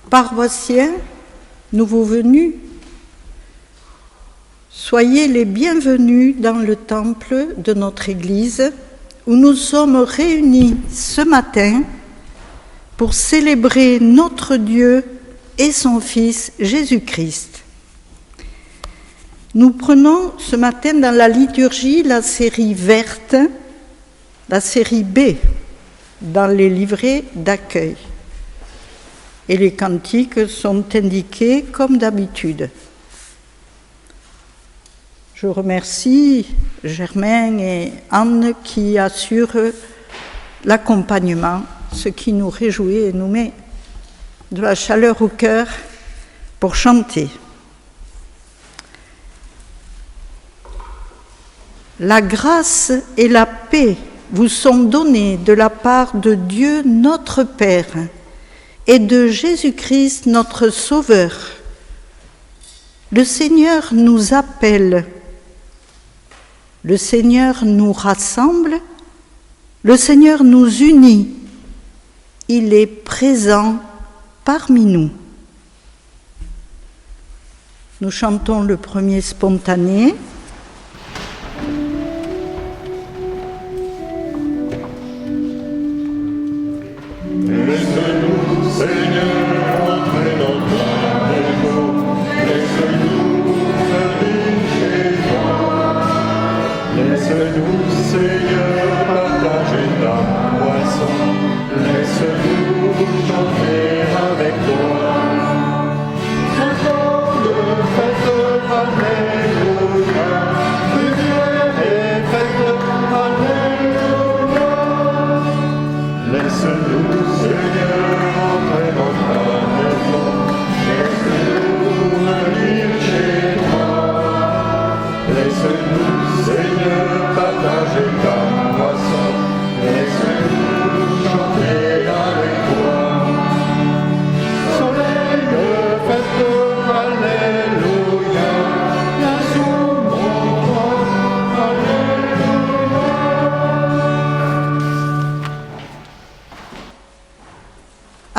Paroissiens, nouveaux venus, soyez les bienvenus dans le temple de notre Église où nous sommes réunis ce matin pour célébrer notre Dieu et son Fils Jésus-Christ. Nous prenons ce matin dans la liturgie la série verte, la série B, dans les livrets d'accueil. Et les cantiques sont indiqués comme d'habitude. Je remercie Germain et Anne qui assurent l'accompagnement, ce qui nous réjouit et nous met de la chaleur au cœur pour chanter. La grâce et la paix vous sont données de la part de Dieu notre Père et de Jésus-Christ notre Sauveur. Le Seigneur nous appelle, le Seigneur nous rassemble, le Seigneur nous unit. Il est présent parmi nous. Nous chantons le premier spontané.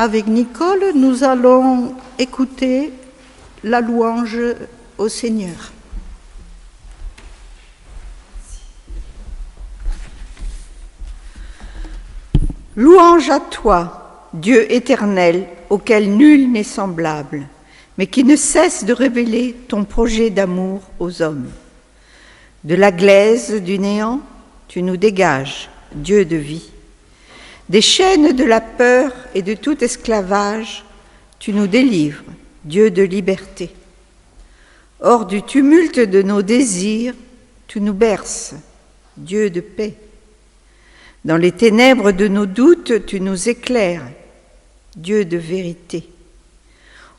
Avec Nicole, nous allons écouter la louange au Seigneur. Louange à toi, Dieu éternel, auquel nul n'est semblable, mais qui ne cesse de révéler ton projet d'amour aux hommes. De la glaise du néant, tu nous dégages, Dieu de vie. Des chaînes de la peur et de tout esclavage, tu nous délivres, Dieu de liberté. Hors du tumulte de nos désirs, tu nous berces, Dieu de paix. Dans les ténèbres de nos doutes, tu nous éclaires, Dieu de vérité.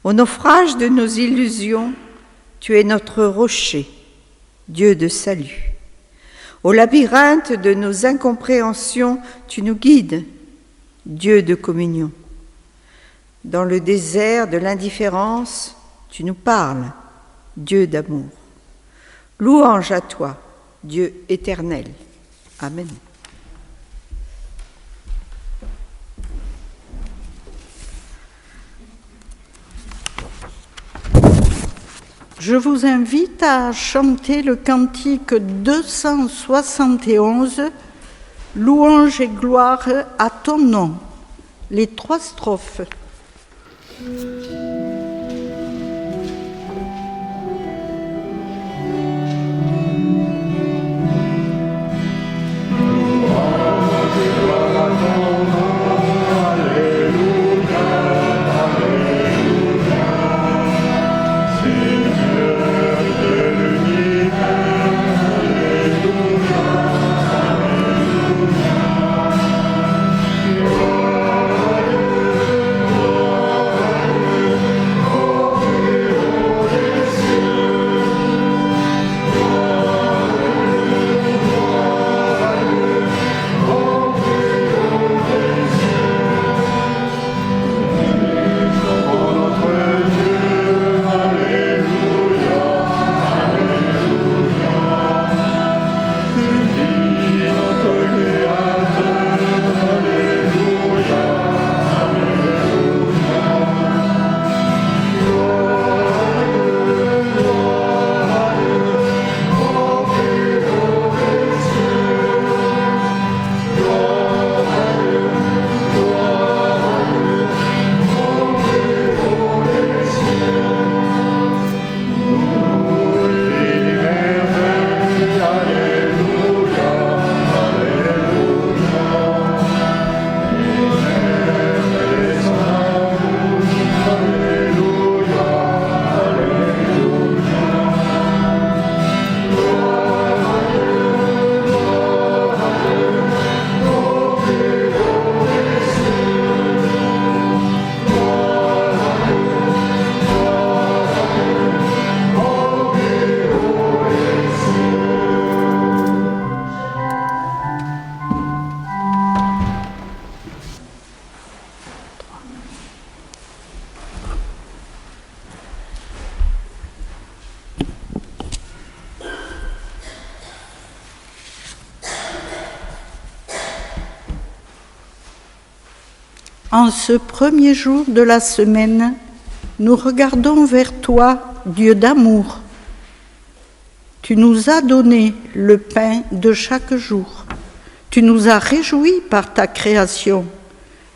Au naufrage de nos illusions, tu es notre rocher, Dieu de salut. Au labyrinthe de nos incompréhensions, tu nous guides, Dieu de communion. Dans le désert de l'indifférence, tu nous parles, Dieu d'amour. Louange à toi, Dieu éternel. Amen. Je vous invite à chanter le cantique 271, Louange et gloire à ton nom, les 3 strophes. Alléluia. En ce premier jour de la semaine, nous regardons vers toi, Dieu d'amour. Tu nous as donné le pain de chaque jour. Tu nous as réjouis par ta création.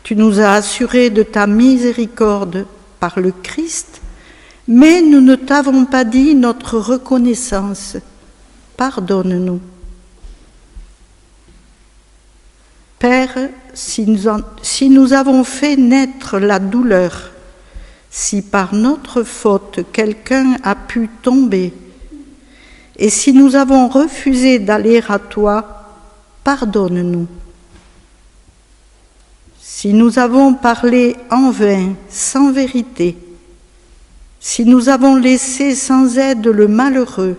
Tu nous as assurés de ta miséricorde par le Christ, mais nous ne t'avons pas dit notre reconnaissance. Pardonne-nous. Père, si nous avons fait naître la douleur, si par notre faute quelqu'un a pu tomber, et si nous avons refusé d'aller à toi, pardonne-nous. Si nous avons parlé en vain, sans vérité, si nous avons laissé sans aide le malheureux,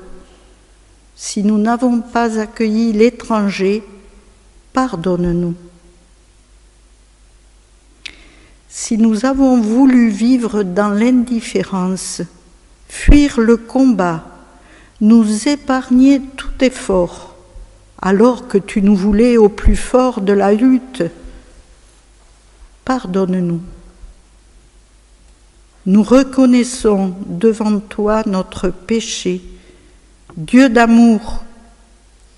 si nous n'avons pas accueilli l'étranger, pardonne-nous. Si nous avons voulu vivre dans l'indifférence, fuir le combat, nous épargner tout effort, alors que tu nous voulais au plus fort de la lutte, pardonne-nous. Nous reconnaissons devant toi notre péché. Dieu d'amour,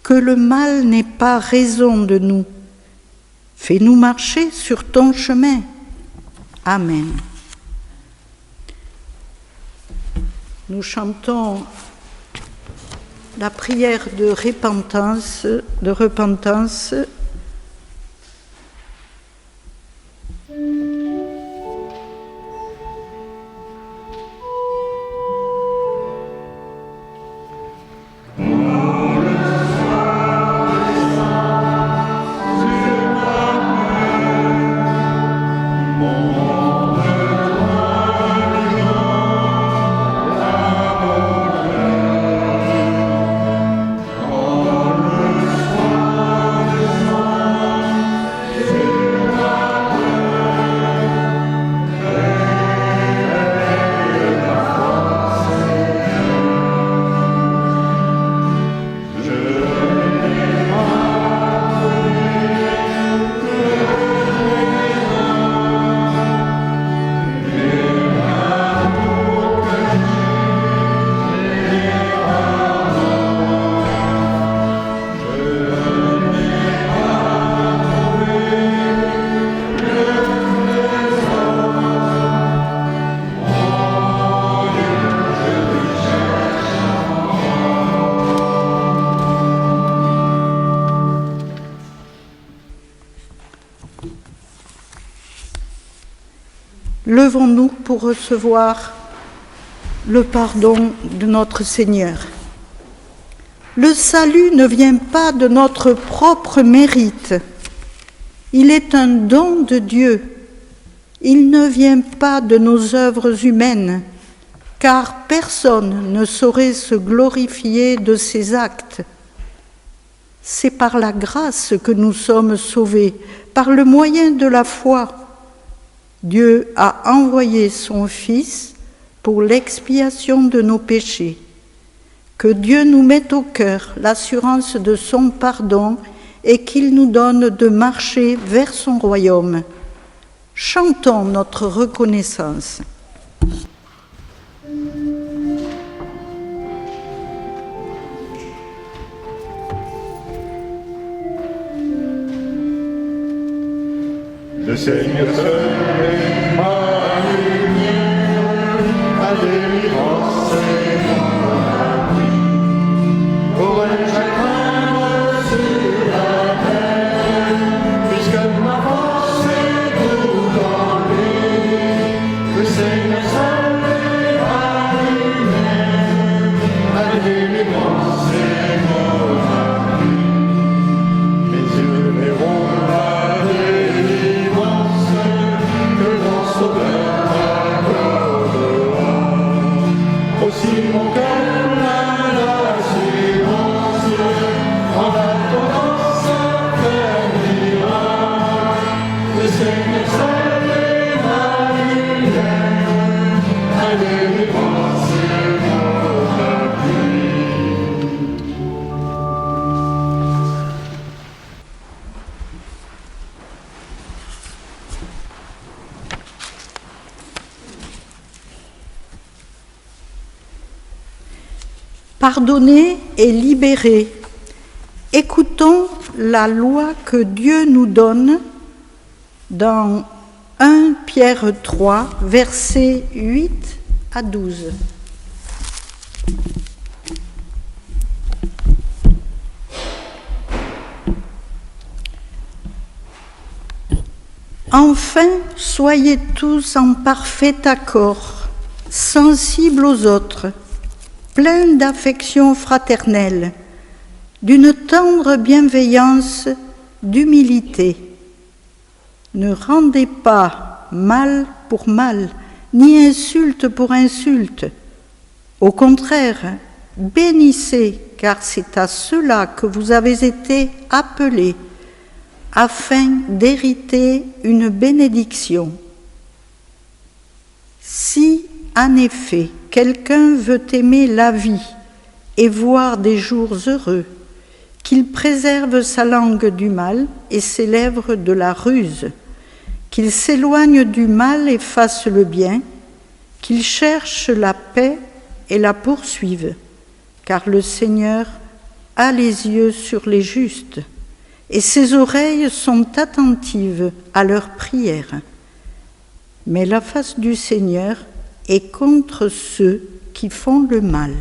que le mal n'ait pas raison de nous. Fais-nous marcher sur ton chemin. Amen. Nous chantons la prière de repentance. Levons-nous pour recevoir le pardon de notre Seigneur. Le salut ne vient pas de notre propre mérite. Il est un don de Dieu. Il ne vient pas de nos œuvres humaines, car personne ne saurait se glorifier de ses actes. C'est par la grâce que nous sommes sauvés, par le moyen de la foi. Dieu a envoyé son Fils pour l'expiation de nos péchés. Que Dieu nous mette au cœur l'assurance de son pardon et qu'il nous donne de marcher vers son royaume. Chantons notre reconnaissance. Le Seigneur seul est ma lumière, ma délivrance et mon abri. Aurais-je craindre sur la terre, puisque ma force est tout en lui. Le Seigneur seul est ma lumière, ma délivrance et mon abri. Mes yeux verront la délivrance que mon Sauveur m'accordera. pardonnés et libérés. Écoutons la loi que Dieu nous donne dans 1 Pierre 3, versets 8 à 12. Enfin, soyez tous en parfait accord, sensibles aux autres, pleins d'affection fraternelle, d'une tendre bienveillance, d'humilité. Ne rendez pas mal pour mal, ni insulte pour insulte. Au contraire, bénissez, car c'est à cela que vous avez été appelés, afin d'hériter une bénédiction. Si, en effet, quelqu'un veut aimer la vie et voir des jours heureux, qu'il préserve sa langue du mal et ses lèvres de la ruse, qu'il s'éloigne du mal et fasse le bien, qu'il cherche la paix et la poursuive, car le Seigneur a les yeux sur les justes, et ses oreilles sont attentives à leurs prières. Mais la face du Seigneur est contre ceux qui font le mal.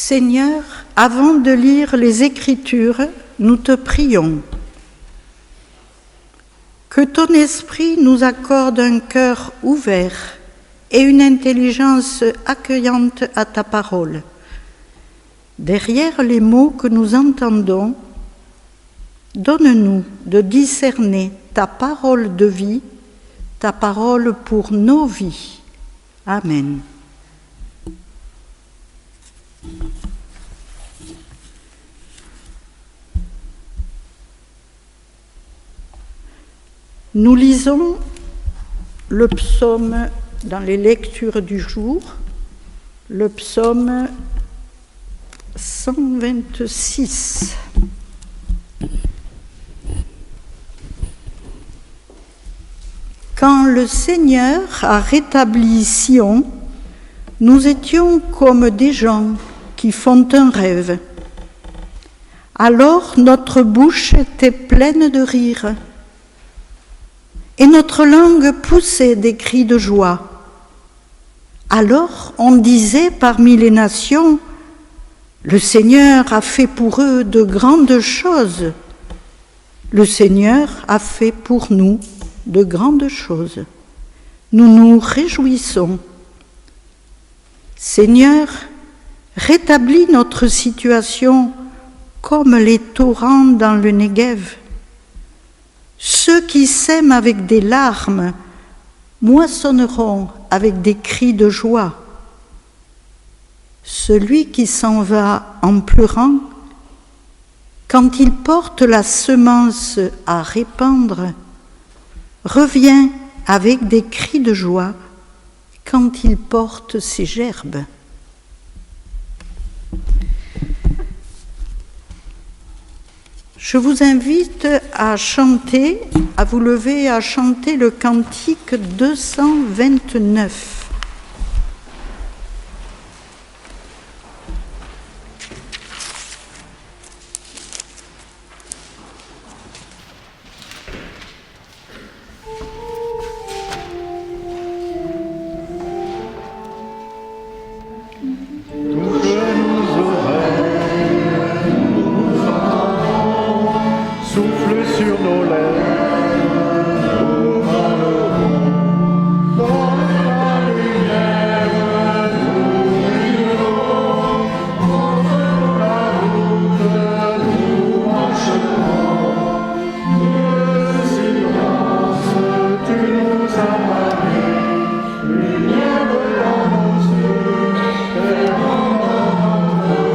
Seigneur, avant de lire les Écritures, nous te prions. Que ton esprit nous accorde un cœur ouvert et une intelligence accueillante à ta parole. Derrière les mots que nous entendons, donne-nous de discerner ta parole de vie, ta parole pour nos vies. Amen. Nous lisons le psaume dans les lectures du jour, le psaume 126. Quand le Seigneur a rétabli Sion, nous étions comme des gens qui font un rêve. Alors notre bouche était pleine de rire et notre langue poussait des cris de joie. Alors on disait parmi les nations, le Seigneur a fait pour eux de grandes choses. Le Seigneur a fait pour nous de grandes choses. Nous nous réjouissons. Seigneur, rétablis notre situation comme les torrents dans le Néguev. Ceux qui sèment avec des larmes moissonneront avec des cris de joie. Celui qui s'en va en pleurant, quand il porte la semence à répandre, revient avec des cris de joie, quand il porte ses gerbes. Je vous invite à chanter, à vous lever et à chanter le cantique 229. Souffle sur nos lèvres, nous parlerons. Dans la lumière, nous brillerons. Contre la route, nous marcherons. Le silence, tu nous as parlé. Lumière dans nos yeux, éclairant dans notre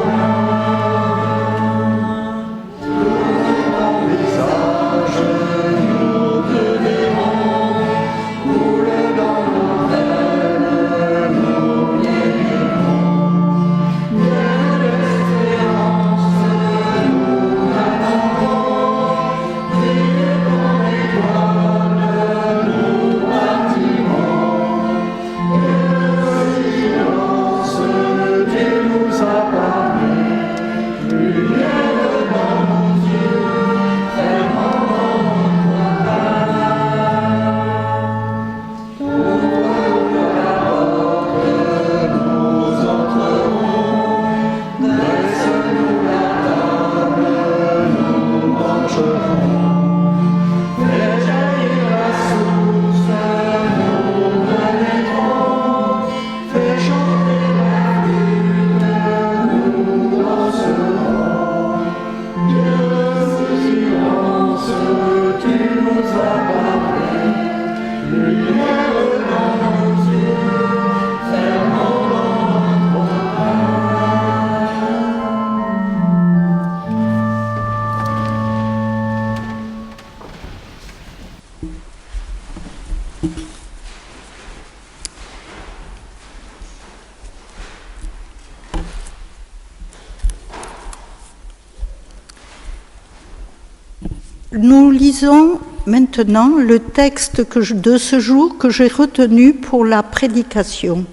Nous lisons maintenant le texte de ce jour que j'ai retenu pour la prédication.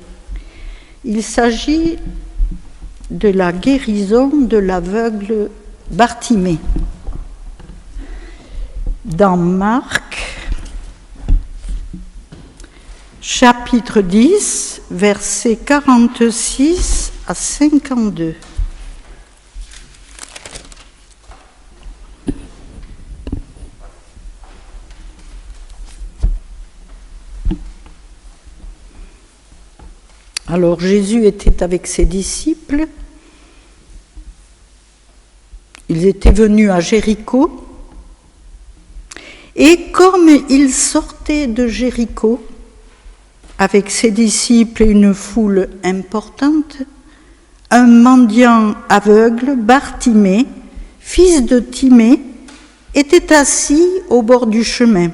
Il s'agit de la guérison de l'aveugle Bartimée. Dans Marc, chapitre 10, versets 46 à 52. Alors Jésus était avec ses disciples, ils étaient venus à Jéricho, et comme il sortait de Jéricho, avec ses disciples et une foule importante, un mendiant aveugle, Bartimée, fils de Timée, était assis au bord du chemin.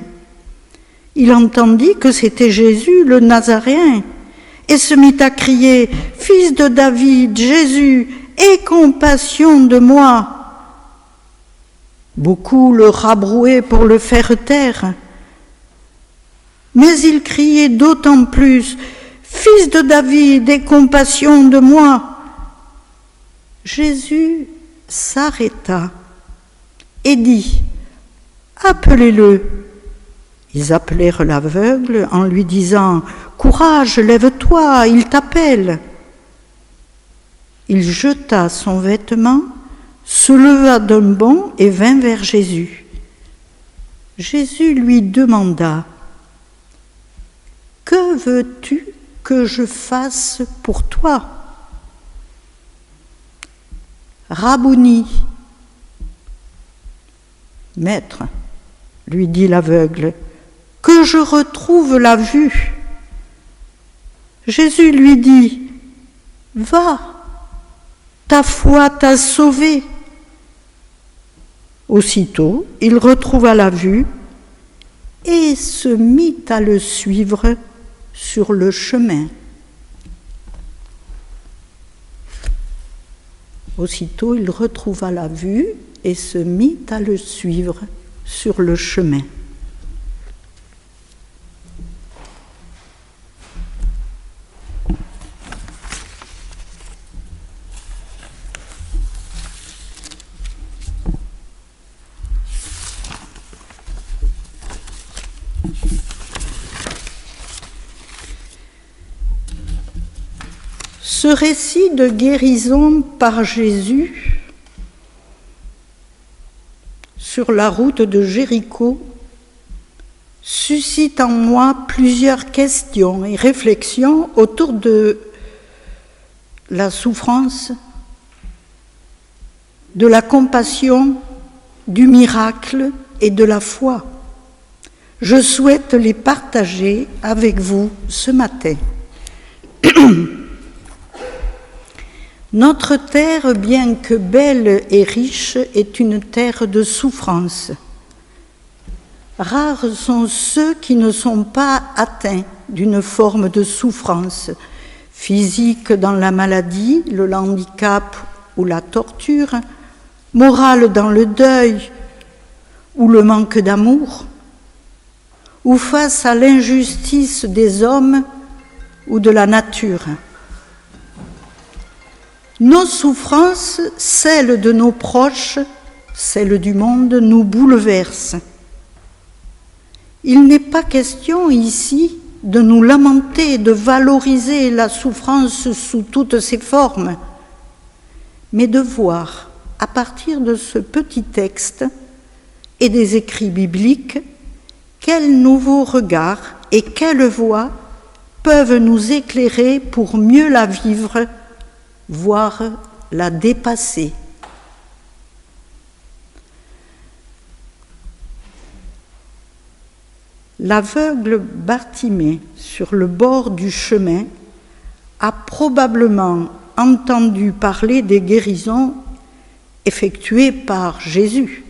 Il entendit que c'était Jésus, le Nazaréen, et se mit à crier « Fils de David, Jésus, aie compassion de moi !» Beaucoup le rabrouaient pour le faire taire. Mais il criait d'autant plus « Fils de David, aie compassion de moi !» Jésus s'arrêta et dit « Appelez-le !» Ils appelèrent l'aveugle en lui disant « Courage, lève-toi, il t'appelle !» Il jeta son vêtement, se leva d'un bond et vint vers Jésus. Jésus lui demanda « Que veux-tu que je fasse pour toi ?» « Rabouni » »« Maître » lui dit l'aveugle, « que je retrouve la vue. » Jésus lui dit, « Va, ta foi t'a sauvé. » Aussitôt, il retrouva la vue et se mit à le suivre sur le chemin. Aussitôt, il retrouva la vue et se mit à le suivre sur le chemin. Ce récit de guérison par Jésus sur la route de Jéricho suscite en moi plusieurs questions et réflexions autour de la souffrance, de la compassion, du miracle et de la foi. Je souhaite les partager avec vous ce matin. Notre terre, bien que belle et riche, est une terre de souffrance. Rares sont ceux qui ne sont pas atteints d'une forme de souffrance physique dans la maladie, le handicap ou la torture, morale dans le deuil ou le manque d'amour, ou face à l'injustice des hommes ou de la nature. Nos souffrances, celles de nos proches, celles du monde, nous bouleversent. Il n'est pas question ici de nous lamenter, de valoriser la souffrance sous toutes ses formes, mais de voir, à partir de ce petit texte et des écrits bibliques, quels nouveaux regards et quelles voies peuvent nous éclairer pour mieux la vivre, voire la dépasser. L'aveugle Bartimée, sur le bord du chemin, a probablement entendu parler des guérisons effectuées par Jésus.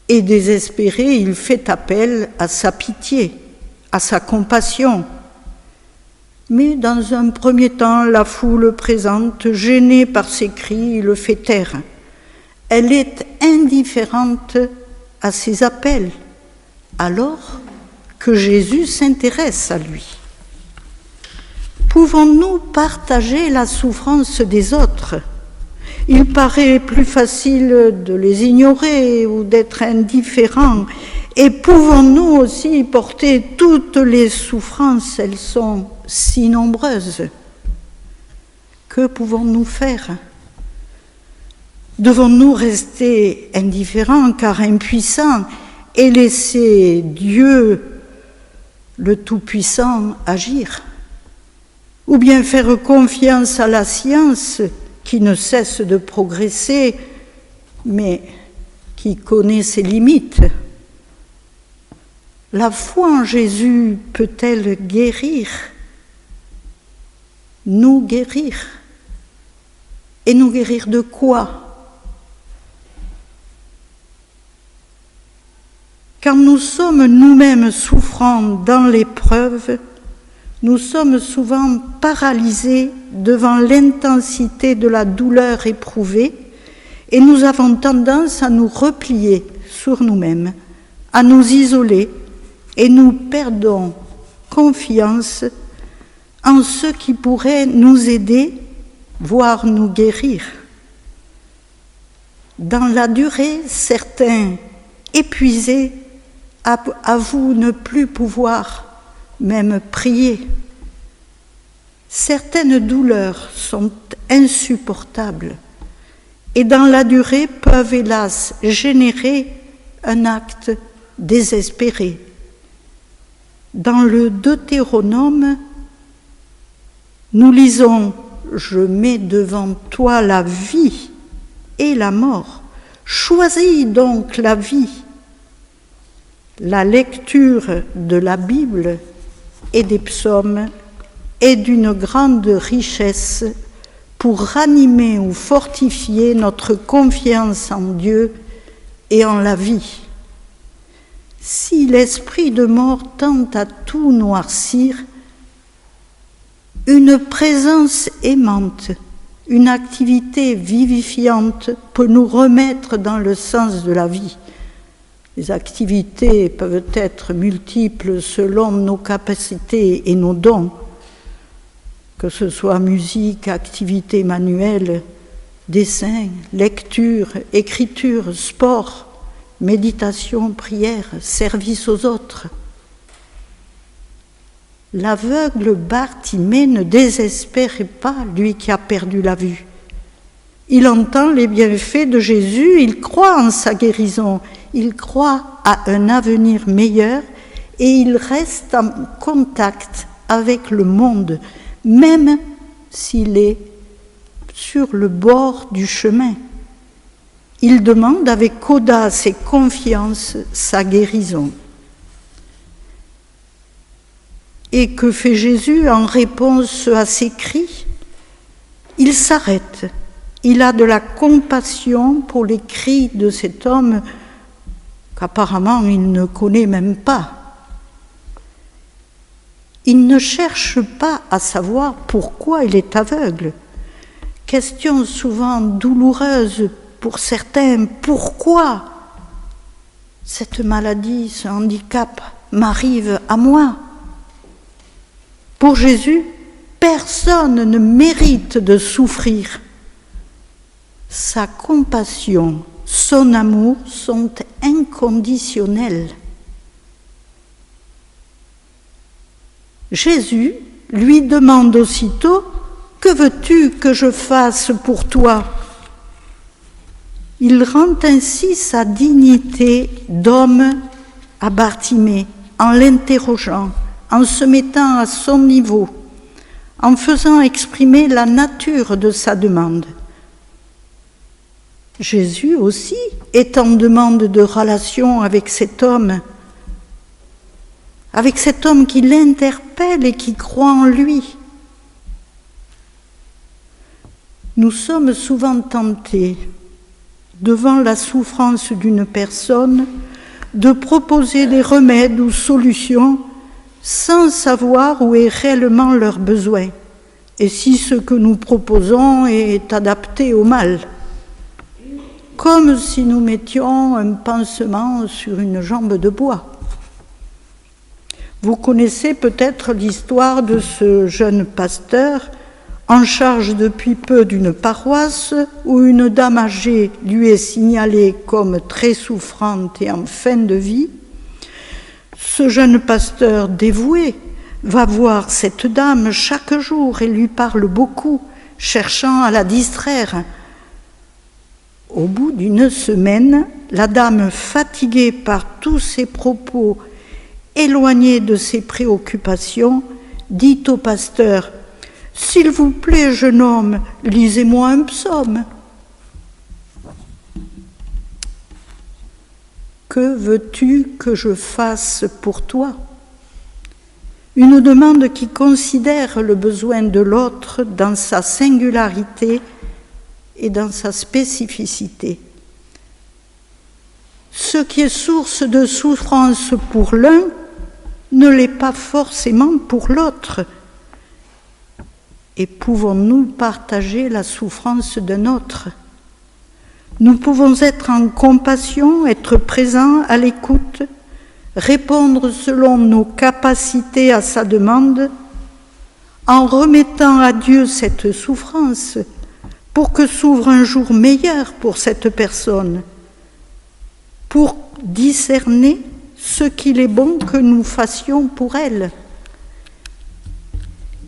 Et désespéré, il fait appel à sa pitié, à sa compassion. Mais dans un premier temps, la foule présente, gênée par ses cris, le fait taire. Elle est indifférente à ses appels, alors que Jésus s'intéresse à lui. Pouvons-nous partager la souffrance des autres ? Il paraît plus facile de les ignorer ou d'être indifférent. Et pouvons-nous aussi porter toutes les souffrances ? Elles sont si nombreuses. Que pouvons-nous faire ? Devons-nous rester indifférents car impuissants et laisser Dieu, le Tout-Puissant, agir ? Ou bien faire confiance à la science qui ne cesse de progresser, mais qui connaît ses limites ? La foi en Jésus peut-elle guérir ? Nous guérir ? Et nous guérir de quoi ? Quand nous sommes nous-mêmes souffrants dans l'épreuve, nous sommes souvent paralysés devant l'intensité de la douleur éprouvée et nous avons tendance à nous replier sur nous-mêmes, à nous isoler et nous perdons confiance en ceux qui pourraient nous aider, voire nous guérir. Dans la durée, certains, épuisés, avouent ne plus pouvoir même prier. Certaines douleurs sont insupportables et dans la durée peuvent hélas générer un acte désespéré. Dans le Deutéronome, nous lisons « Je mets devant toi la vie et la mort. Choisis donc la vie. » La lecture de la Bible et des psaumes est d'une grande richesse pour ranimer ou fortifier notre confiance en Dieu et en la vie. Si l'esprit de mort tend à tout noircir, une présence aimante une activité vivifiante peut nous remettre dans le sens de la vie. Les activités peuvent être multiples selon nos capacités et nos dons, que ce soit musique, activité manuelle, dessin, lecture, écriture, sport, méditation, prière, service aux autres. L'aveugle Bartimée ne désespérait pas, lui qui a perdu la vue. Il entend les bienfaits de Jésus, il croit en sa guérison, il croit à un avenir meilleur et il reste en contact avec le monde, même s'il est sur le bord du chemin. Il demande avec audace et confiance sa guérison. Et que fait Jésus en réponse à ces cris? Il s'arrête. Il a de la compassion pour les cris de cet homme qu'apparemment il ne connaît même pas. Il ne cherche pas à savoir pourquoi il est aveugle. Question souvent douloureuse pour certains, pourquoi cette maladie, ce handicap m'arrive à moi? Pour Jésus, personne ne mérite de souffrir. Sa compassion, son amour sont inconditionnels. Jésus lui demande aussitôt « Que veux-tu que je fasse pour toi ?» Il rend ainsi sa dignité d'homme à Bartimée en l'interrogeant, en se mettant à son niveau, en faisant exprimer la nature de sa demande. Jésus aussi est en demande de relation avec cet homme qui l'interpelle et qui croit en lui. Nous sommes souvent tentés, devant la souffrance d'une personne, de proposer des remèdes ou solutions sans savoir où est réellement leur besoin et si ce que nous proposons est adapté au mal. Comme si nous mettions un pansement sur une jambe de bois. Vous connaissez peut-être l'histoire de ce jeune pasteur en charge depuis peu d'une paroisse où une dame âgée lui est signalée comme très souffrante et en fin de vie. Ce jeune pasteur dévoué va voir cette dame chaque jour et lui parle beaucoup, cherchant à la distraire. Au bout d'une semaine, la dame, fatiguée par tous ses propos, éloignée de ses préoccupations, dit au pasteur « S'il vous plaît, jeune homme, lisez-moi un psaume. » Que veux-tu que je fasse pour toi? Une demande qui considère le besoin de l'autre dans sa singularité et dans sa spécificité. Ce qui est source de souffrance pour l'un ne l'est pas forcément pour l'autre. Et pouvons-nous partager la souffrance d'un autre? Nous pouvons être en compassion, être présents à l'écoute, répondre selon nos capacités à sa demande, en remettant à Dieu cette souffrance pour que s'ouvre un jour meilleur pour cette personne, pour discerner ce qu'il est bon que nous fassions pour elle.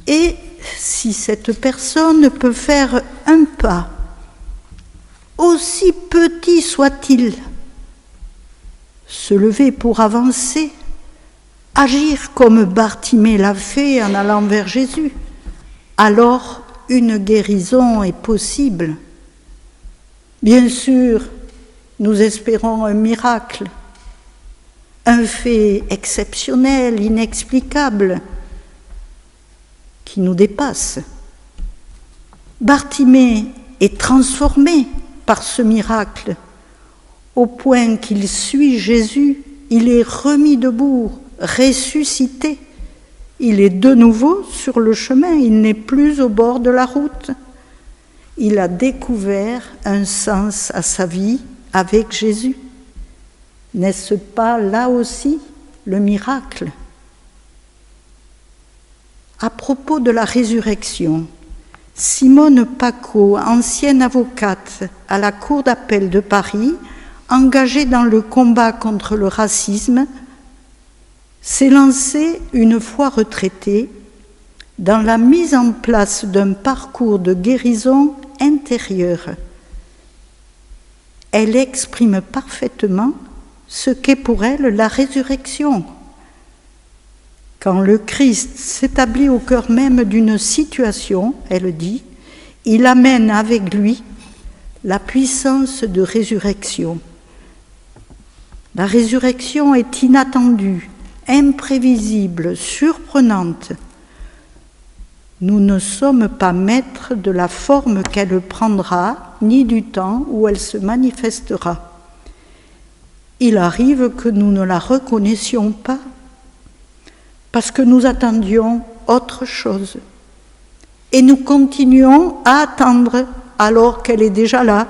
Et si cette personne peut faire un pas, aussi petit soit-il, se lever pour avancer, agir comme Bartimée l'a fait en allant vers Jésus, alors une guérison est possible. Bien sûr, nous espérons un miracle, un fait exceptionnel, inexplicable, qui nous dépasse. Bartimée est transformé par ce miracle, au point qu'il suit Jésus, il est remis debout, ressuscité. Il est de nouveau sur le chemin, il n'est plus au bord de la route. il a découvert un sens à sa vie avec Jésus. N'est-ce pas là aussi le miracle? À propos de la résurrection, Simone Pacaud, ancienne avocate à la Cour d'appel de Paris, engagée dans le combat contre le racisme, s'est lancée, une fois retraitée, dans la mise en place d'un parcours de guérison intérieure. Elle exprime parfaitement ce qu'est pour elle la résurrection. Quand le Christ s'établit au cœur même d'une situation, elle dit, il amène avec lui la puissance de résurrection. La résurrection est inattendue, imprévisible, surprenante. Nous ne sommes pas maîtres de la forme qu'elle prendra, ni du temps où elle se manifestera. Il arrive que nous ne la reconnaissions pas, parce que nous attendions autre chose. Et nous continuons à attendre alors qu'elle est déjà là.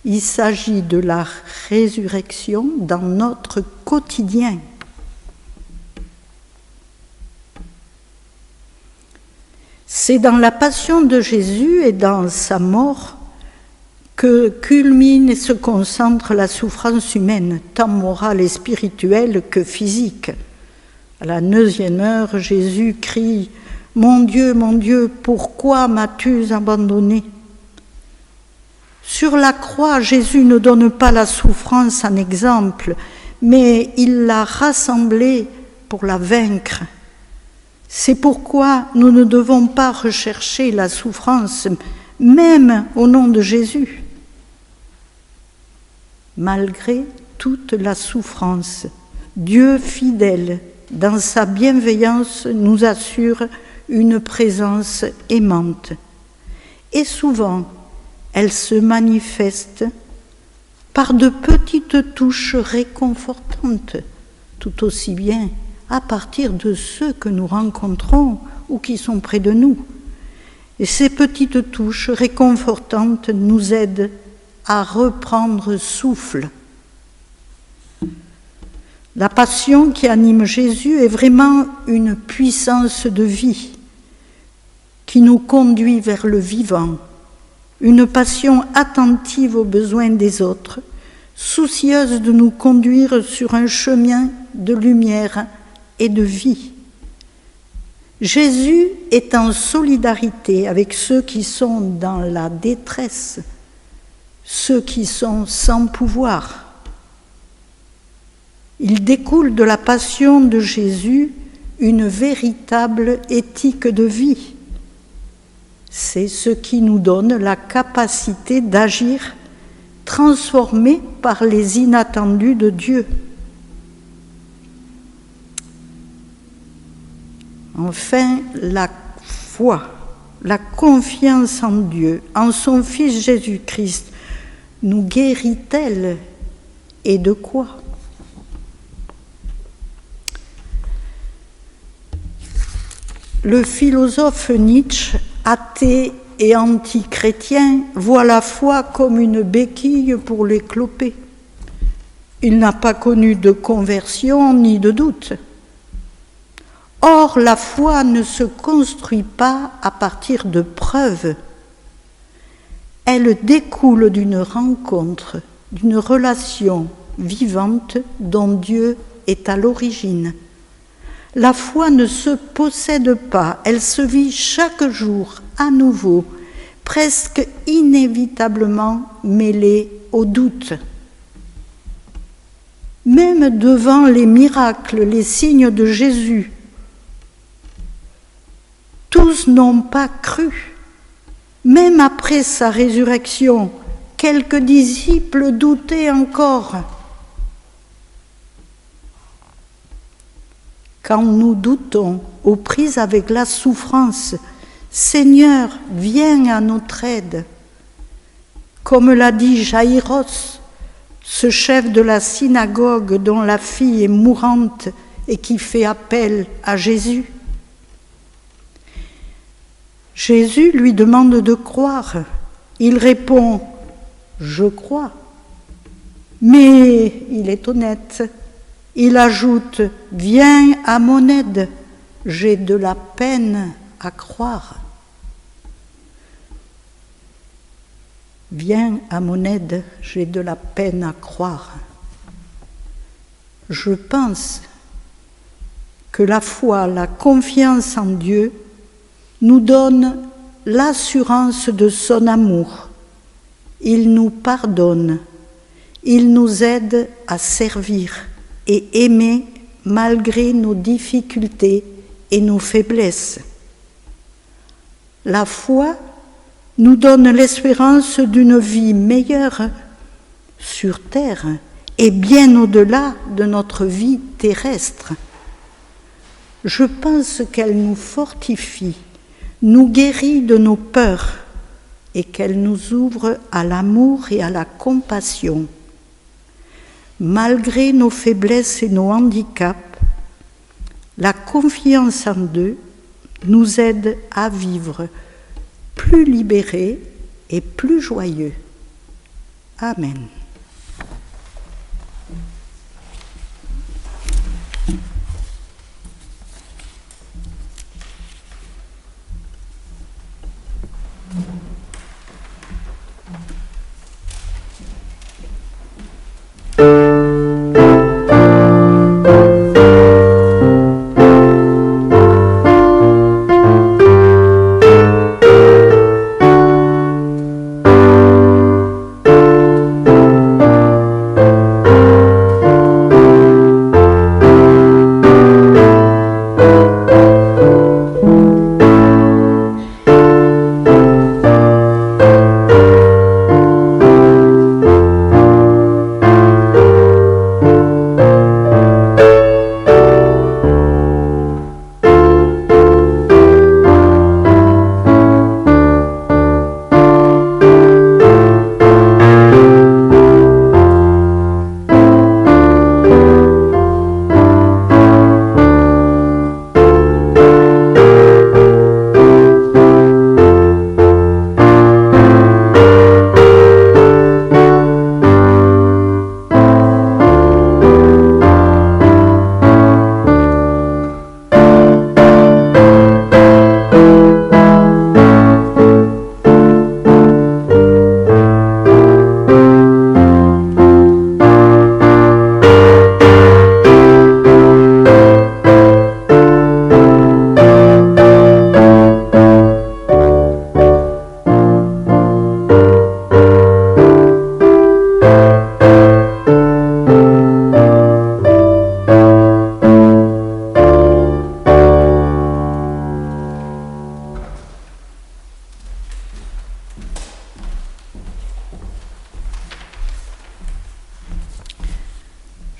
Il s'agit de la résurrection dans notre quotidien. C'est dans la passion de Jésus et dans sa mort que culmine et se concentre la souffrance humaine, tant morale et spirituelle que physique. À la 9e heure, Jésus crie « Mon Dieu, pourquoi m'as-tu abandonné ?» Sur la croix, Jésus ne donne pas la souffrance en exemple, mais il l'a rassemblée pour la vaincre. C'est pourquoi nous ne devons pas rechercher la souffrance, même au nom de Jésus. Malgré toute la souffrance, Dieu fidèle, dans sa bienveillance, nous assure une présence aimante. Et souvent, elle se manifeste par de petites touches réconfortantes, tout aussi bien à partir de ceux que nous rencontrons ou qui sont près de nous. Et ces petites touches réconfortantes nous aident à reprendre souffle. La passion qui anime Jésus est vraiment une puissance de vie qui nous conduit vers le vivant, une passion attentive aux besoins des autres, soucieuse de nous conduire sur un chemin de lumière et de vie. Jésus est en solidarité avec ceux qui sont dans la détresse, ceux qui sont sans pouvoir. Il découle de la passion de Jésus une véritable éthique de vie. C'est ce qui nous donne la capacité d'agir, transformés par les inattendus de Dieu. Enfin, la foi, la confiance en Dieu, en son Fils Jésus-Christ, nous guérit-elle et de quoi ? Le philosophe Nietzsche, athée et anti-chrétien, voit la foi comme une béquille pour les clopés. Il n'a pas connu de conversion ni de doute. Or, la foi ne se construit pas à partir de preuves. Elle découle d'une rencontre, d'une relation vivante dont Dieu est à l'origine. La foi ne se possède pas, elle se vit chaque jour à nouveau, presque inévitablement mêlée au doute. Même devant les miracles, les signes de Jésus, tous n'ont pas cru. Même après sa résurrection, quelques disciples doutaient encore. Quand nous doutons, aux prises avec la souffrance, Seigneur, viens à notre aide. Comme l'a dit Jaïros, ce chef de la synagogue dont la fille est mourante et qui fait appel à Jésus. Jésus lui demande de croire. Il répond « Je crois ». Mais il est honnête. Il ajoute « Viens à mon aide, j'ai de la peine à croire ». Viens à mon aide, j'ai de la peine à croire. Je pense que la foi, la confiance en Dieu nous donne l'assurance de son amour. Il nous pardonne, il nous aide à servir et aimer malgré nos difficultés et nos faiblesses. La foi nous donne l'espérance d'une vie meilleure sur terre et bien au-delà de notre vie terrestre. Je pense qu'elle nous fortifie, nous guérit de nos peurs et qu'elle nous ouvre à l'amour et à la compassion. Malgré nos faiblesses et nos handicaps, la confiance en Dieu nous aide à vivre plus libérés et plus joyeux. Amen.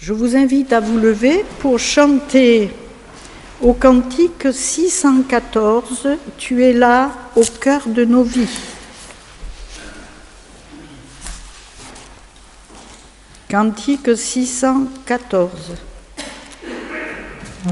Je vous invite à vous lever pour chanter au cantique 614 « Tu es là au cœur de nos vies ». Cantique 614. Tu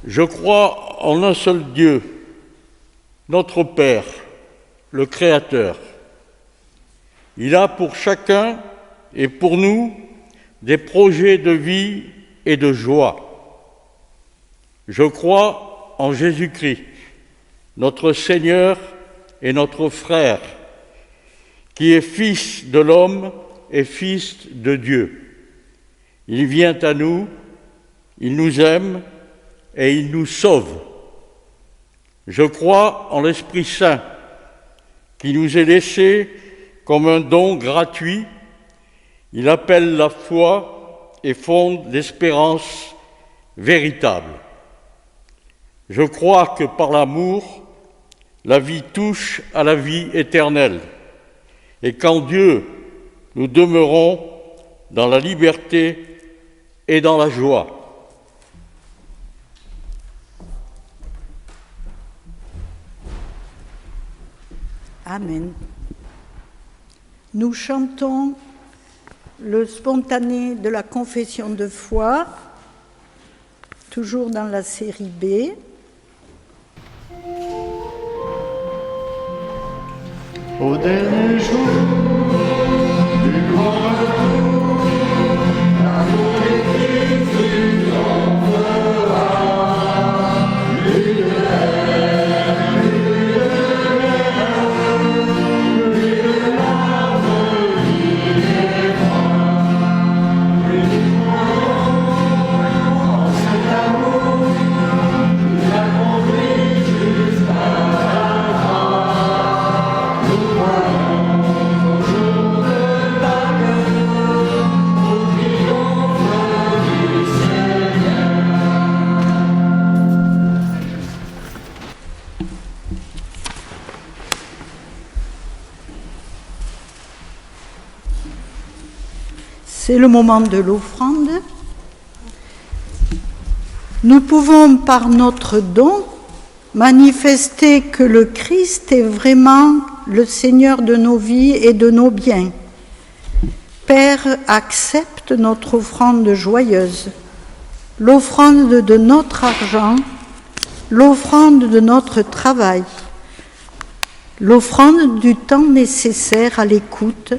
Je crois en un seul Dieu, notre Père, le Créateur. Il a pour chacun et pour nous des projets de vie et de joie. Je crois en Jésus-Christ, notre Seigneur et notre frère, qui est Fils de l'homme et Fils de Dieu. Il vient à nous, il nous aime et il nous sauve. Je crois en l'Esprit Saint, qui nous est laissé comme un don gratuit. Il appelle la foi et fonde l'espérance véritable. Je crois que par l'amour, la vie touche à la vie éternelle, et qu'en Dieu, nous demeurons dans la liberté et dans la joie. Amen. Nous chantons le spontané de la confession de foi, toujours dans la série B. Au dernier jour du grand retour, l'amour et Christ triomphera. C'est le moment de l'offrande. Nous pouvons, par notre don, manifester que le Christ est vraiment le Seigneur de nos vies et de nos biens. Père, accepte notre offrande joyeuse, l'offrande de notre argent, l'offrande de notre travail, l'offrande du temps nécessaire à l'écoute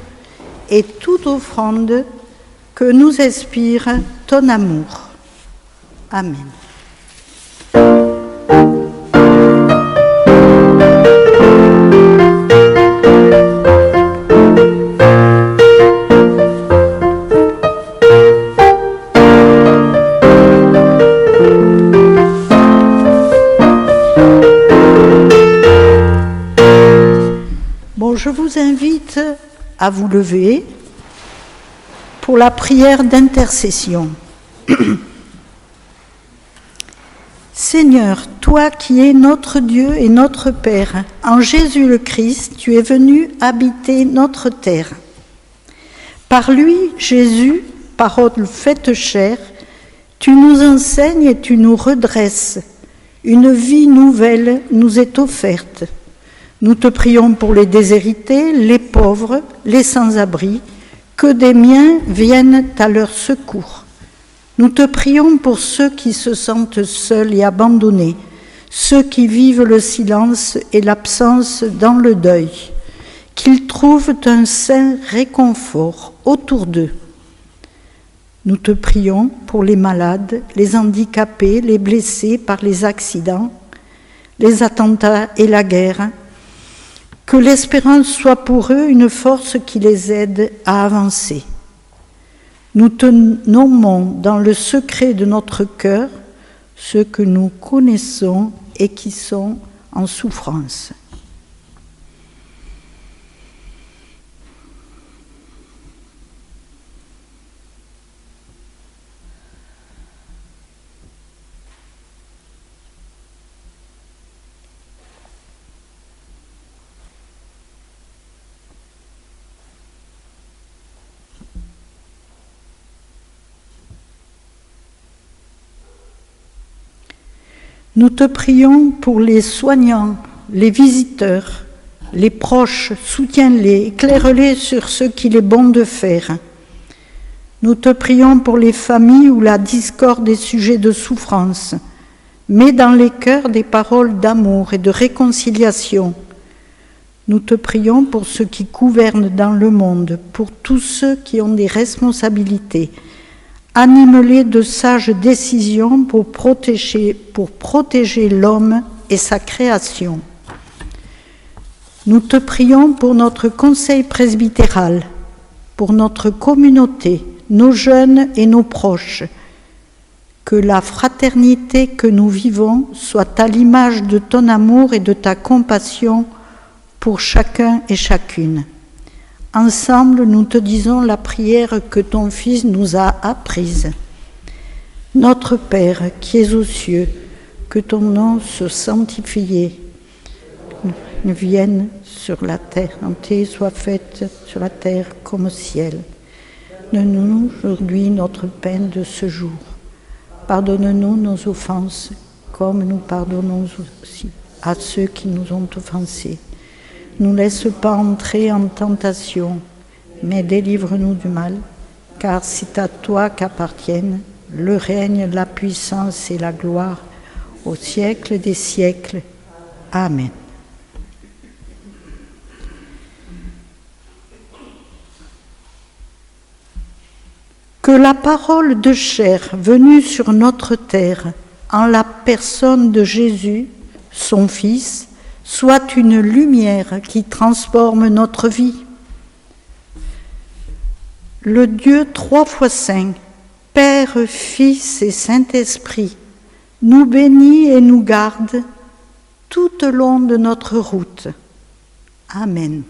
et toute offrande que nous inspire ton amour. Amen. Bon, je vous invite à vous lever pour la prière d'intercession. Seigneur, toi qui es notre Dieu et notre Père, en Jésus le Christ, tu es venu habiter notre terre. Par lui, Jésus, parole faite chair, tu nous enseignes et tu nous redresses. Une vie nouvelle nous est offerte. Nous te prions pour les déshérités, les pauvres, les sans-abri, que des miens viennent à leur secours. Nous te prions pour ceux qui se sentent seuls et abandonnés, ceux qui vivent le silence et l'absence dans le deuil, qu'ils trouvent un saint réconfort autour d'eux. Nous te prions pour les malades, les handicapés, les blessés par les accidents, les attentats et la guerre, que l'espérance soit pour eux une force qui les aide à avancer. Nous te nommons dans le secret de notre cœur ceux que nous connaissons et qui sont en souffrance. Nous te prions pour les soignants, les visiteurs, les proches, soutiens-les, éclaire-les sur ce qu'il est bon de faire. Nous te prions pour les familles où la discorde est sujet de souffrance. Mets dans les cœurs des paroles d'amour et de réconciliation. Nous te prions pour ceux qui gouvernent dans le monde, pour tous ceux qui ont des responsabilités. Anime-les de sages décisions pour protéger l'homme et sa création. Nous te prions pour notre conseil presbytéral, pour notre communauté, nos jeunes et nos proches. Que la fraternité que nous vivons soit à l'image de ton amour et de ta compassion pour chacun et chacune. Ensemble, nous te disons la prière que ton Fils nous a apprise. Notre Père qui es aux cieux, que ton nom soit sanctifié, vienne sur la terre, ton volonté soit faite sur la terre comme au ciel. Donne-nous aujourd'hui notre pain de ce jour. Pardonne-nous nos offenses, comme nous pardonnons aussi à ceux qui nous ont offensés. Ne nous laisse pas entrer en tentation, mais délivre-nous du mal, car c'est à toi qu'appartiennent le règne, la puissance et la gloire, au siècle des siècles. Amen. Que la parole de chair venue sur notre terre, en la personne de Jésus, son Fils, soit une lumière qui transforme notre vie. Le Dieu 3 fois saint, Père, Fils et Saint-Esprit, nous bénit et nous garde tout au long de notre route. Amen.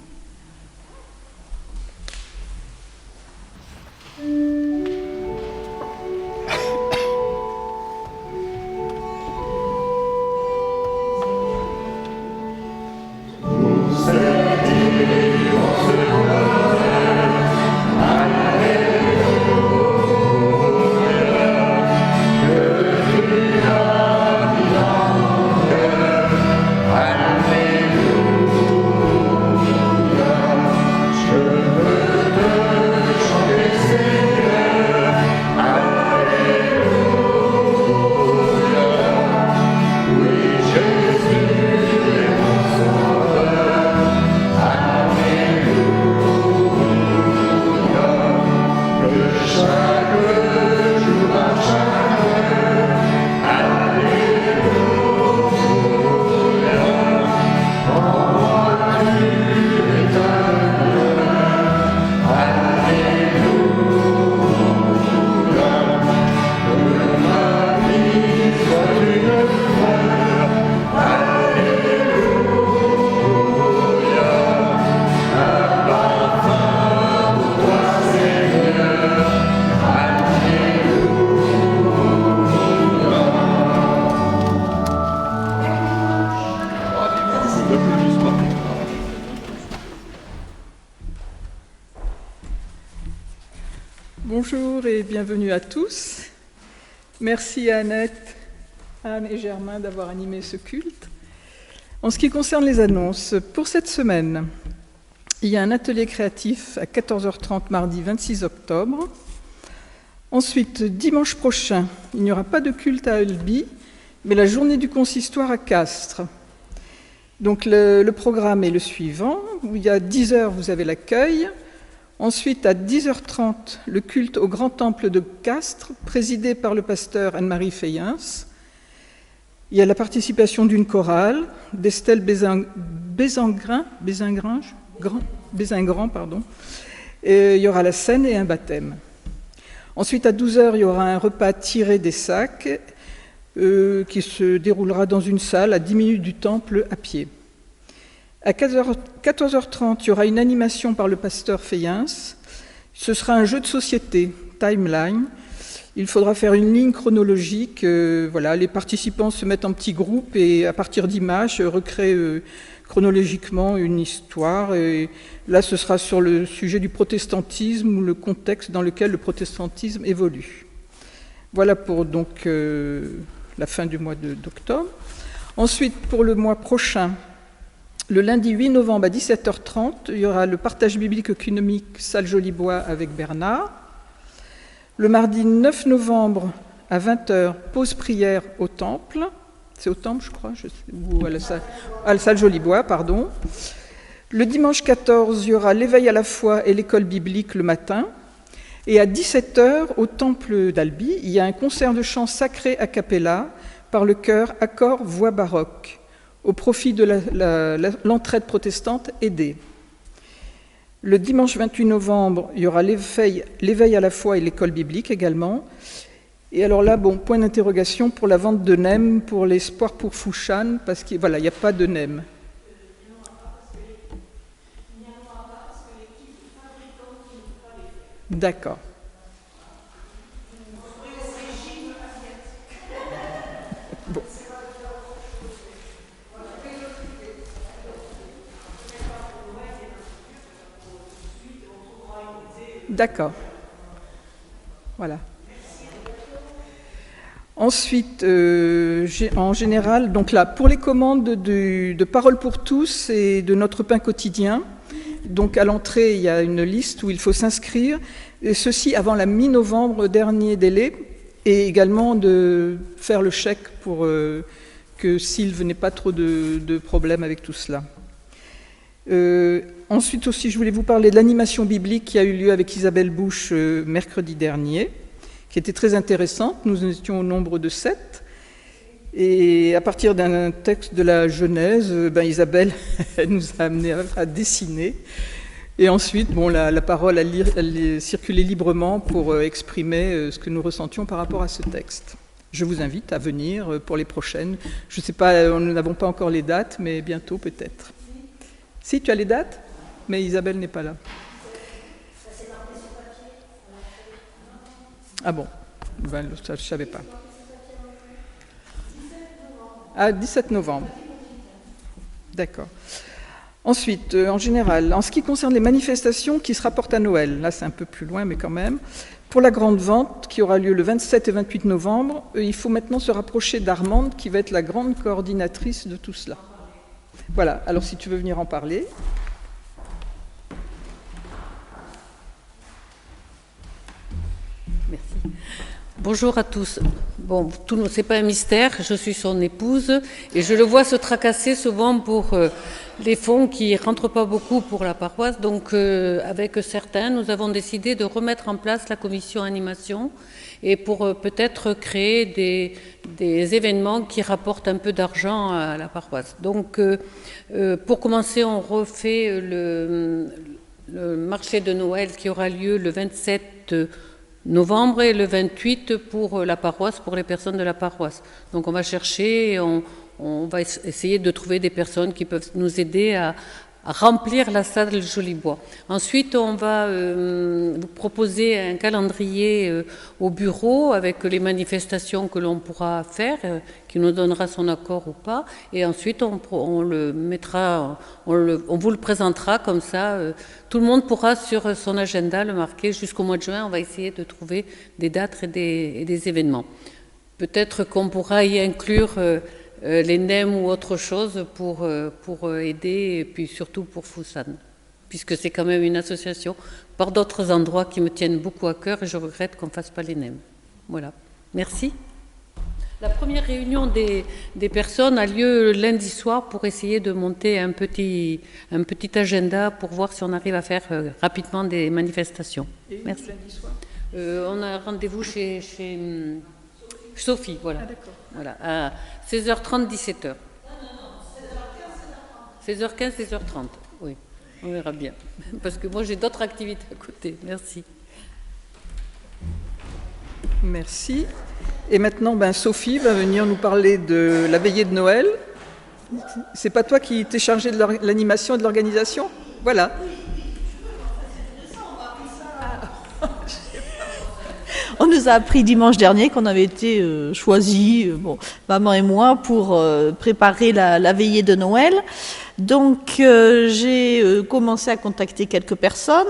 Bonjour et bienvenue à tous. Merci à Annette, Anne et Germain d'avoir animé ce culte. En ce qui concerne les annonces, pour cette semaine, il y a un atelier créatif à 14h30 mardi 26 octobre. Ensuite, dimanche prochain, il n'y aura pas de culte à Albi, mais la journée du consistoire à Castres. Donc le programme est le suivant, où il y a 10h, vous avez l'accueil. Ensuite, à 10h30, le culte au Grand Temple de Castres, présidé par le pasteur Anne-Marie Feyens. Il y a la participation d'une chorale, d'Estelle Bézingran, et il y aura la scène et un baptême. Ensuite, à 12h, il y aura un repas tiré des sacs qui se déroulera dans une salle à 10 minutes du temple à pied. À 14h30, il y aura une animation par le pasteur Feyens. Ce sera un jeu de société, Timeline. Il faudra faire une ligne chronologique. Les participants se mettent en petits groupes et à partir d'images, recréent chronologiquement une histoire. Et là, ce sera sur le sujet du protestantisme ou le contexte dans lequel le protestantisme évolue. Voilà pour donc la fin du mois d'octobre. Ensuite, pour le mois prochain, le lundi 8 novembre à 17h30, il y aura le partage biblique économique salle Jolibois avec Bernard. Le mardi 9 novembre à 20h, pause prière au temple. C'est au Temple, je crois, ou à la salle Jolibois, pardon. Le dimanche 14, il y aura l'éveil à la foi et l'école biblique le matin. Et à 17h, au Temple d'Albi, il y a un concert de chant sacré a cappella par le chœur Accord Voix Baroque, au profit de l'entraide protestante aidée. Le dimanche 28 novembre, il y aura l'éveil à la foi et l'école biblique également. Et alors là, bon, point d'interrogation pour la vente de nems pour l'espoir pour Fouchan, parce qu'il voilà, n'y a pas de nems. D'accord. Bon. D'accord. Voilà. Ensuite, en général, donc là, pour les commandes de Parole pour tous et de Notre Pain quotidien, donc à l'entrée, il y a une liste où il faut s'inscrire, et ceci avant la mi-novembre, dernier délai, et également de faire le chèque pour que Sylve n'ait pas trop de problèmes avec tout cela. Ensuite aussi, je voulais vous parler de l'animation biblique qui a eu lieu avec Isabelle Bouche mercredi dernier, qui était très intéressante. Nous étions au nombre de 7. Et à partir d'un texte de la Genèse, Isabelle elle nous a amené à dessiner. Et ensuite, bon, la parole elle circulait librement pour exprimer ce que nous ressentions par rapport à ce texte. Je vous invite à venir pour les prochaines. Je ne sais pas, nous n'avons pas encore les dates, mais bientôt peut-être. Si, tu as les dates, mais Isabelle n'est pas là. Ah bon, ça, je ne savais pas. Ah, 17 novembre. D'accord. Ensuite, en général, en ce qui concerne les manifestations qui se rapportent à Noël, là c'est un peu plus loin, mais quand même, pour la grande vente qui aura lieu le 27 et 28 novembre, il faut maintenant se rapprocher d'Armande qui va être la grande coordinatrice de tout cela. Voilà, alors si tu veux venir en parler. Merci. Bonjour à tous. Bon, c'est pas un mystère, je suis son épouse et je le vois se tracasser souvent pour les fonds qui rentrent pas beaucoup pour la paroisse. Donc, avec certains, nous avons décidé de remettre en place la commission animation et pour peut-être créer des événements qui rapportent un peu d'argent à la paroisse. Donc, pour commencer, on refait le marché de Noël qui aura lieu le 27 novembre et le 28 pour la paroisse, pour les personnes de la paroisse. Donc on va chercher, on va essayer de trouver des personnes qui peuvent nous aider à remplir la salle Jolibois. Ensuite, on va vous proposer un calendrier au bureau avec les manifestations que l'on pourra faire, qui nous donnera son accord ou pas. Et ensuite, on le mettra, on vous le présentera comme ça. Tout le monde pourra sur son agenda le marquer jusqu'au mois de juin. On va essayer de trouver des dates et des événements. Peut-être qu'on pourra y inclure les NEM ou autre chose pour aider et puis surtout pour Fouchan, puisque c'est quand même une association par d'autres endroits qui me tiennent beaucoup à cœur et je regrette qu'on ne fasse pas les NEM. Voilà. Merci. La première réunion des personnes a lieu lundi soir pour essayer de monter un petit agenda pour voir si on arrive à faire rapidement des manifestations. Et merci. Lundi soir on a rendez-vous chez Sophie, voilà. Ah, d'accord. Voilà, à 16h30, 17h. 16h15, 16h30, oui. On verra bien. Parce que moi, j'ai d'autres activités à côté. Merci. Merci. Et maintenant, Sophie va venir nous parler de la veillée de Noël. C'est pas toi qui t'es chargée de l'animation et de l'organisation ? Voilà. On nous a appris dimanche dernier qu'on avait été choisis, maman et moi, pour préparer la veillée de Noël. Donc j'ai commencé à contacter quelques personnes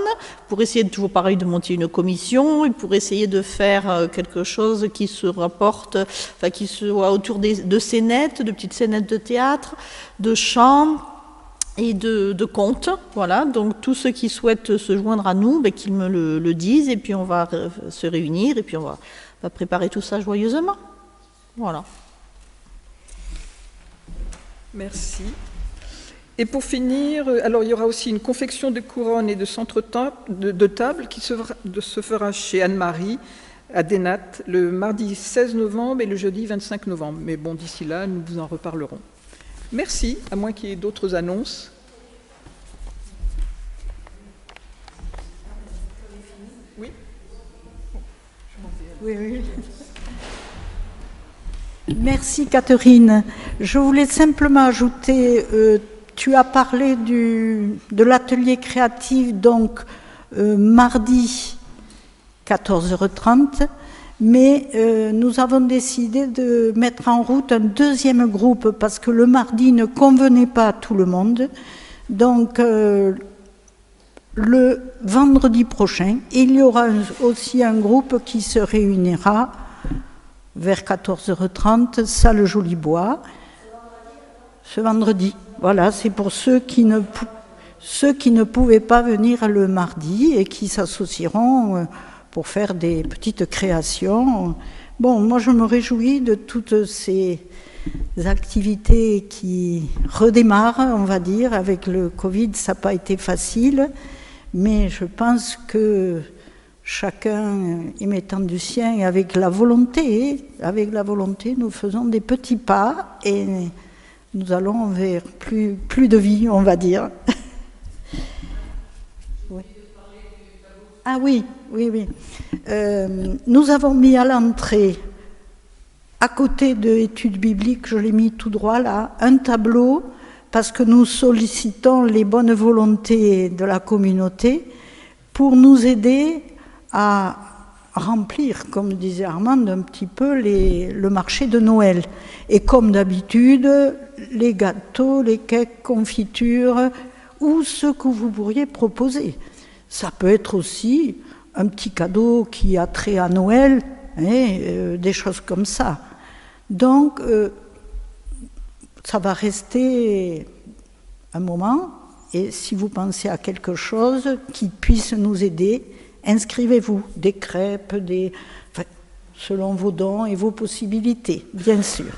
pour essayer toujours pareil de monter une commission et pour essayer de faire quelque chose qui se rapporte, qui soit autour de scénettes, de petites scénettes de théâtre, de chant et de contes. Voilà, donc tous ceux qui souhaitent se joindre à nous, qu'ils me le disent et puis on va se réunir et puis on va préparer tout ça joyeusement. Voilà. Merci. Et pour finir, alors il y aura aussi une confection de couronnes et de de table qui se fera chez Anne-Marie à Dénat le mardi 16 novembre et le jeudi 25 novembre. Mais bon, d'ici là, nous vous en reparlerons. Merci, à moins qu'il y ait d'autres annonces. Oui. Oui. Merci Catherine. Je voulais simplement ajouter, tu as parlé de l'atelier créatif, donc mardi 14h30, mais nous avons décidé de mettre en route un deuxième groupe parce que le mardi ne convenait pas à tout le monde. Donc le vendredi prochain, il y aura aussi un groupe qui se réunira vers 14h30, salle Jolibois, ce vendredi. Voilà, c'est pour ceux qui ne pouvaient pas venir le mardi et qui s'associeront pour faire des petites créations. Bon, moi je me réjouis de toutes ces activités qui redémarrent, on va dire. Avec le Covid, ça n'a pas été facile, mais je pense que chacun y mettant du sien et avec la volonté, nous faisons des petits pas et nous allons vers plus de vie, on va dire. Oui. Ah oui. Nous avons mis à l'entrée, à côté de l'étude biblique, je l'ai mis tout droit là, un tableau, parce que nous sollicitons les bonnes volontés de la communauté pour nous aider à remplir, comme disait Armand, un petit peu le marché de Noël. Et comme d'habitude, les gâteaux, les cakes, confitures, ou ce que vous pourriez proposer. Ça peut être aussi un petit cadeau qui a trait à Noël, des choses comme ça. Donc, ça va rester un moment, et si vous pensez à quelque chose qui puisse nous aider, inscrivez-vous, des crêpes, selon vos dons et vos possibilités, bien sûr.